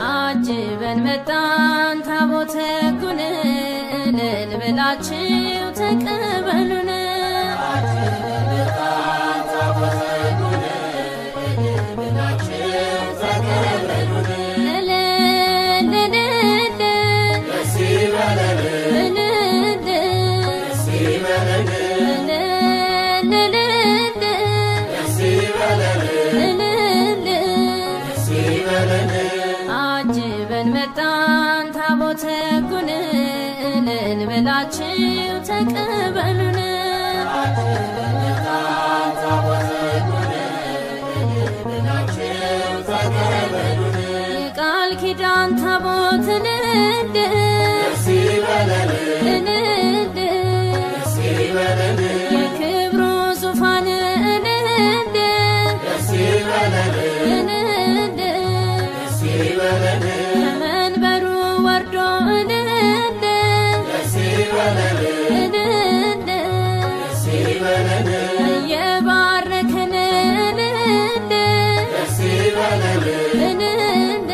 አጅበን መጣን ታቦተ ሕጉን እልል ብላችሁ ተቀበሉን። አጅበን መጣን ታቦተ ሕጉን እልል ብላችሁ ተቀበሉን። የቃል ኪዳን ታቦት እልል እልል የክብሩ ዙፋን እልል እልል ከመንበሩ ወርዶ እልል እልል እየባረከን እልል እልል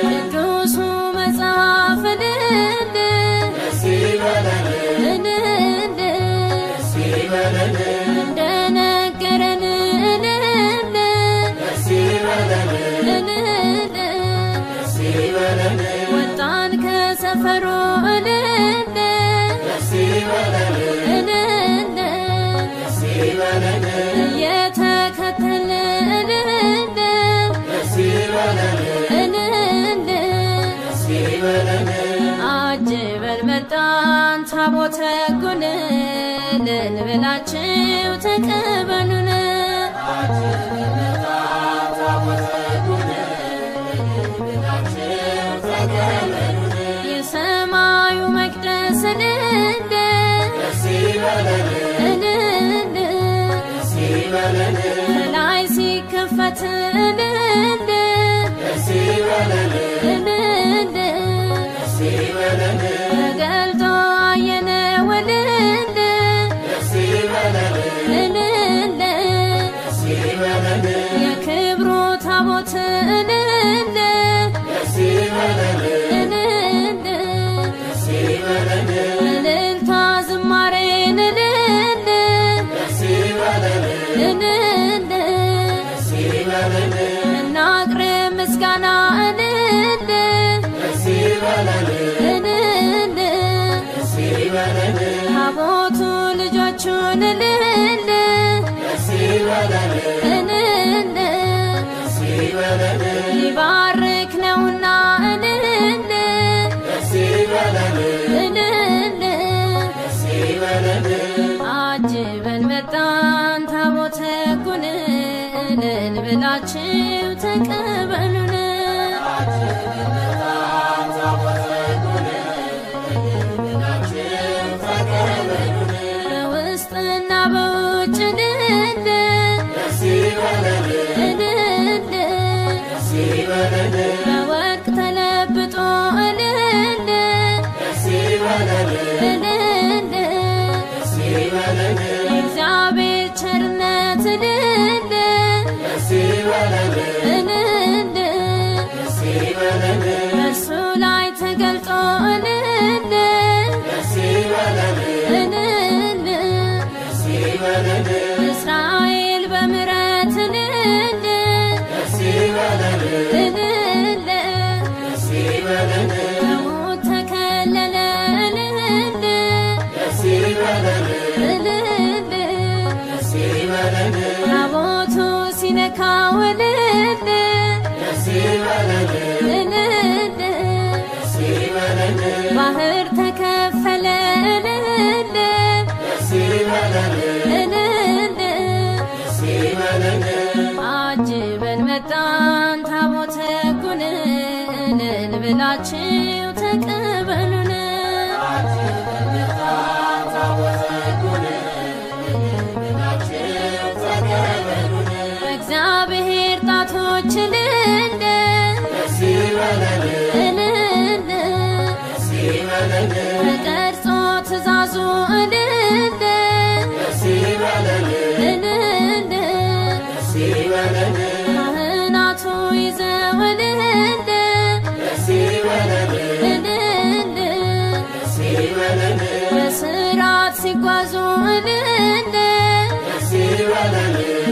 ቅዱሱ መጽሐፍ እልል እልል እንደነገረን እልል እልል ወጣን ከሰፈሩ እልል እልል እየተከተልን እልል እልል አጅበን መጣን ታቦተ ሕጉን እልል ብላችሁ ተቀበሉን። የሰማዩ መቅደስ እልል እልል ከላይ ሲከፈት እልል እልል ተገልጦ አየነው እልል እልል የክብሩ ታቦት እልል እልል እልልታ ዝማሬን እልል እልል ታቦቱ ልጆቹን እልል እልል ሊባርክ ነውና እልል እልል አጅበን መጣን ታቦተ ሕጉን እልል ብላችሁ ተቀበሉን። በውስጥና በውጭ እልል እልል በወርቅ ተለብጦ እልል እልል የእግዚአብሔር ቸርነት እልል እልል በእርሱ ላይ ተገልጦ እልል እልል እስራኤል በምሕረት እልል እልል ከሞት ተከለለ እልል እልል ታቦቱ ሲነካው እልል እልል ባህር ተከፈለ እልል እልል አጅበን መጣን ታቦተ ሕጉን እልል ብላችሁ ተቀበሉን። በእግዚአብሔር ጣቶች እልል እልል ተቀርጾ ትእዛዙ እልል እልል ካህናቱ ይዘው እልል እልል በሥርዓት ሲጓዙ እልል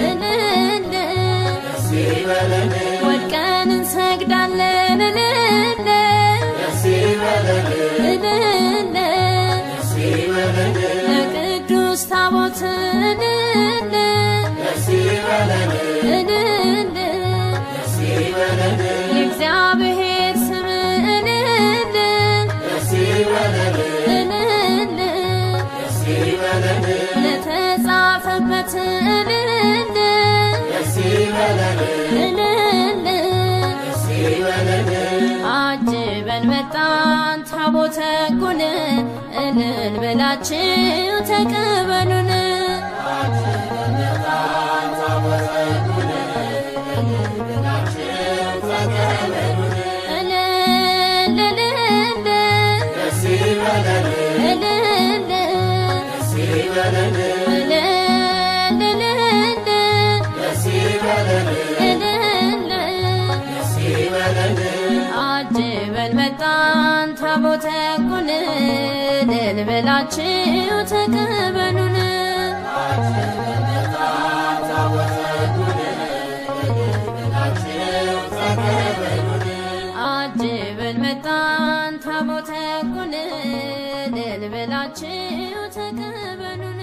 እልል ወድቀን እንሰግዳለን እልል እልል ለቅዱስ ታቦት እልል እልል የእግዚአብሔር ስም እልል እልል ለተጻፈበት እልል እልል አጅበን መጣን ታቦተ ሕጉን እልል ብላችሁ ተቀበሉን። እልል እልል እልል አጅበን መጣን ታቦተ ሕጉን እልል ብላችሁ ተቀበሉን። አጅበን መጣን ታቦተ ሕጉን እልል ብላችሁ ተቀበሉን።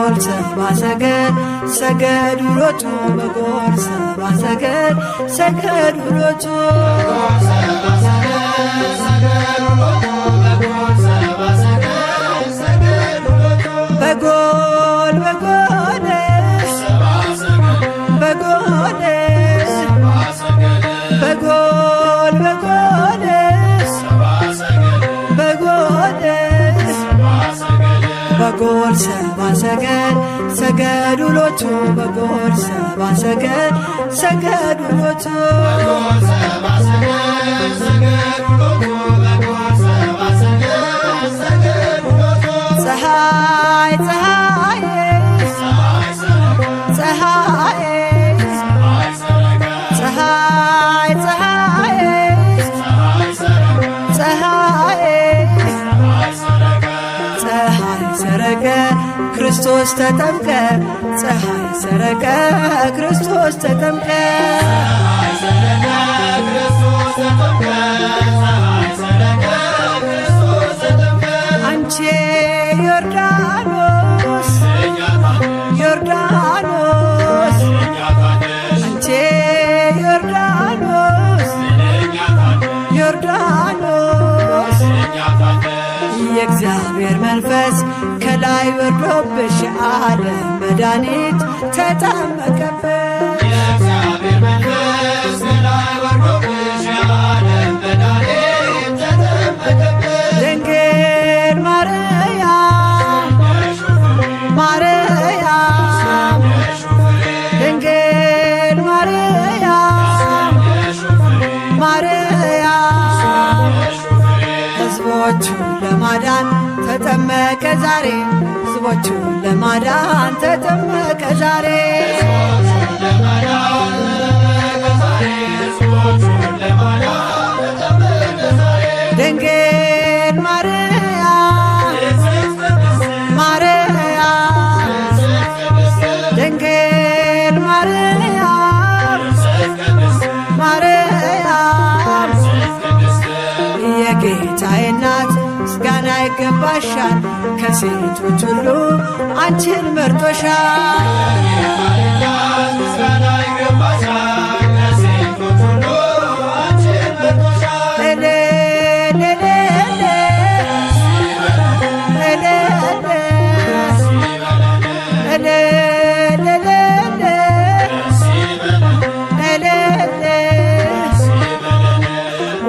በጎል ሰብአ ሰገል ሰገዱ ሎቱ በጎል ሰብአ ሰገል ሰገዱ ሎቱ በጎል በጎልስ በጎልስ በጎል በጎልስ በጎልስ በጎል ሰብአ ሰገል ሰገዱ ሎቱ በጎል ሰብአ ሰገል ሰገዱ ሎቱ ፀሐይ ፀሐይ ፀሐይ ፀሐይ ፀሐይ ፀሐይ ፀሐይ ሰረቀ ክርስቶስ ተጠምቀ ፀሐይ ሰረቀ ክርስቶስ ተጠምቀ አንቺ ዮርዳኖስ ዮርዳኖስ አንቺ ዮርዳኖስ ዮርዳኖስ የእግዚአብሔር መንፈስ ከላይ ወርዶብሽ ዓለም መድኃኒት ተጠመቀብሽ ድንግል ማርያም ማርያም ድንግል ማርያም ማርያም ሕዝቦቹን ለማዳን ተጠመቀ ዛሬ ሕዝቦቹን ለማዳን ተጠመቀ ዛሬ ድንግል ማርያም ማርያም ድንግል ማርያም ማርያም የጌታዬ እናት ምስጋና ይገባሻል ከሴቶች ሁሉ አንቺን መርጦሻል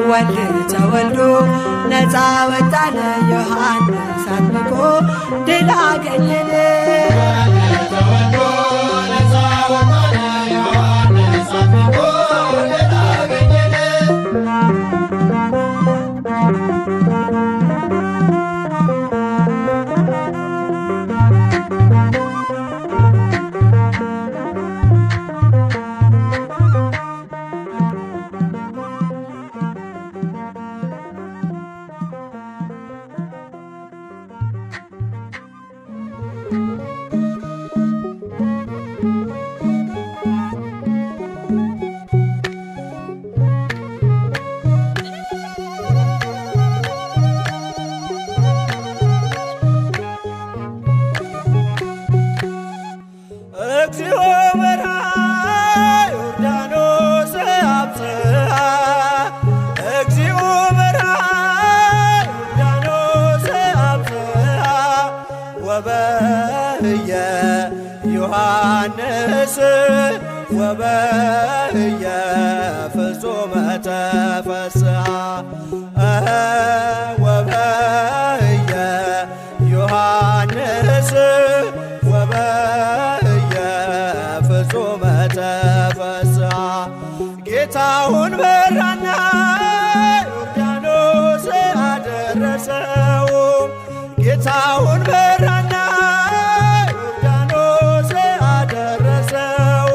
ወልድ ተወልዶ ነፃ ወጣለ ዮሐንስ አጥምቆ ድል አገኘን እግዚኦ በርሃ ዮርዳኖስ አብጽሐ እግዚኦ በርሃ ዮርዳኖስ አብጽሐ ወበህየ ዮሐንስ ወበህየ ፍጹመ ተፈስሐ ወበህየ ዮሐንስ ወበህየ ፍጹመ ተፈስሐ ጌታውን በራና ዮርዳኖስ አደረሰው ጌታውን በራና ዮርዳኖስ አደረሰው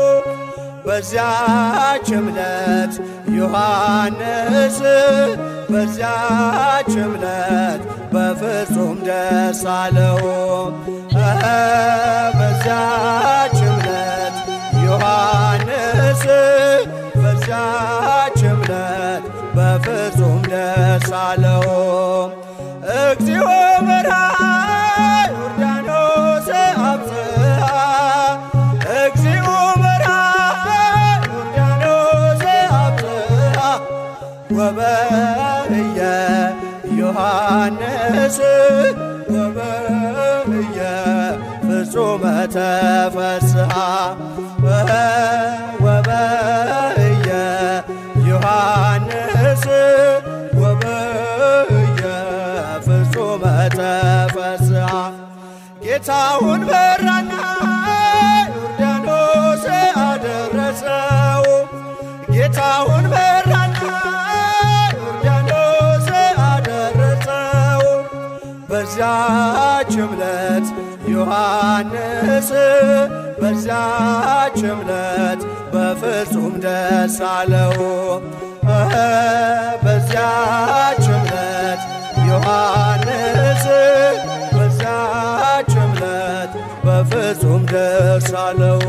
በዚያች ዕለት ዮሐንስ በዚያች ዕለት በፍጹም ደስ አለው በዚያች ዕለት ዮሐንስ በዚያች ዕለት በፍጹም ደስ አለው እግዚኦ በርሃ ዮርዳኖስ አብጽሐ ዮሐንስ ወበህየ ፍጹመ ተፈስሐ ወበህየ ዮሐንስ ወበህየ ፍጹመ ተፈስሐ ጌታውን በራና ዮርዳኖስ አደረሰው ጌታውን በራና ዮርዳኖስ አደረሰው በዚያች ዕለት ዮሐንስ በዚያች ዕለት በፍጹም ደስ አለው በዚያች ዕለት ዮሐንስ በዚያች ዕለት በፍጹም ደስ አለው።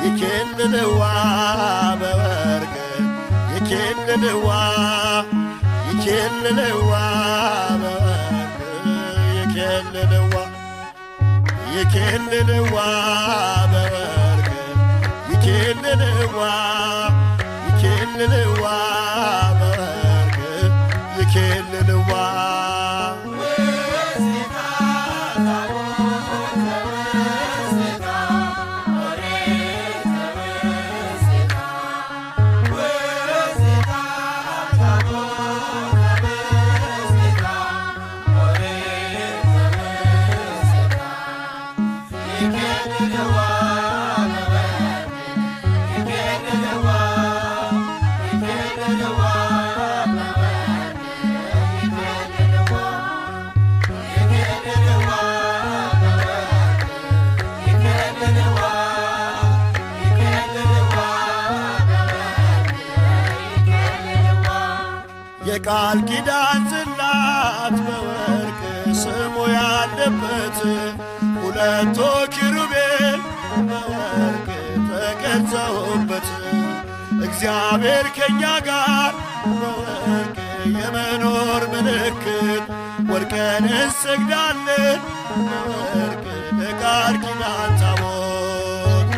ይኬልልዋ በወርቅ ይኬልልዋ ይኬልልዋ በወርቅ ይኬልልዋ ይኬልልዋ በወርቅ ይኬልልዋ ይኬልልዋ በወርቅ ይኬልልዋ የቃል ኪዳን ጽላት በወርቅ ስሙ ያለበት ሁለቱ ኪሩቤል በወርቅ ተቀርጸውበት እግዚአብሔር ከእኛ ጋር በወርቅ የመኖር ምልክት ወድቀን እንሰግዳለን በወርቅ ለቃል ኪዳን ታቦት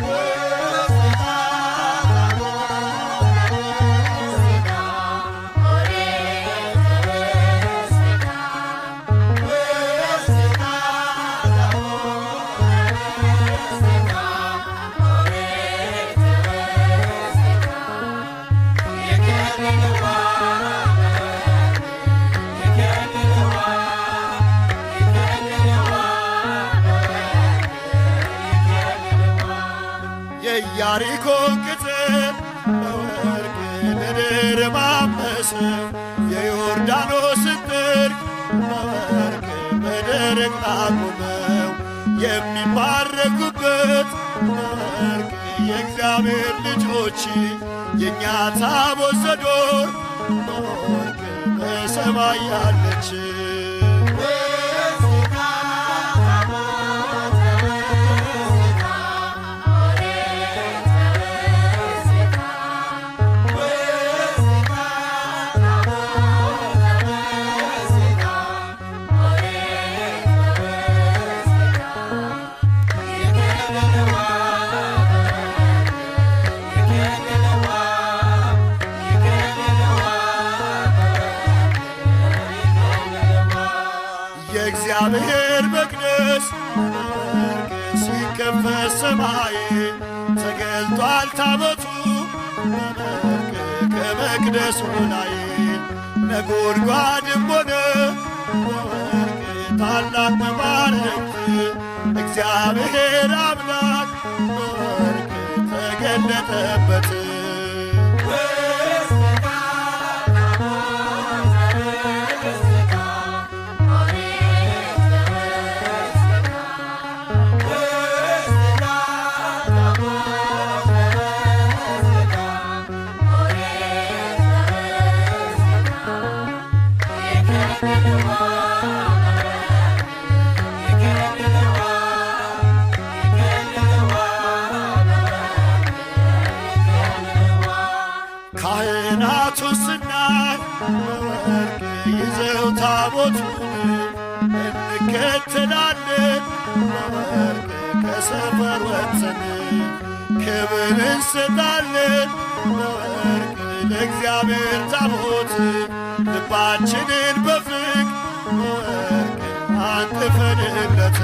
የኢያሪኮን ቅጥር በወርቅ ምድር ማመሰው የዮርዳኖስን ጥልቅ በወርቅ በደረቅ አቁመው የሚባረኩበት በወርቅ የእግዚአብሔር ልጆች የእኛ ታቦት ዘዶር በወርቅ በሰማይ ያለች የእግዚአብሔር መቅደስ በወርቅ ሲከፈት ሰማይ ተገልጧል ታቦቱ በወርቅ ከመቅደሱ ላይ ነጎድጓድም ሆነ በወርቅ ታላቅ መባረክት እግዚአብሔር አምላክ በወርቅ ተገለጠበት። ታቦቱን ስናይ በወርቅ ይዘው ታቦቱን እንከተላለን በወርቅ ከሰፈር ወጥተን ክብር እንሰጣለን በወርቅ ለእግዚአብሔር ታቦት ልባችንን በፍቅር በወርቅ አንጥፈንለት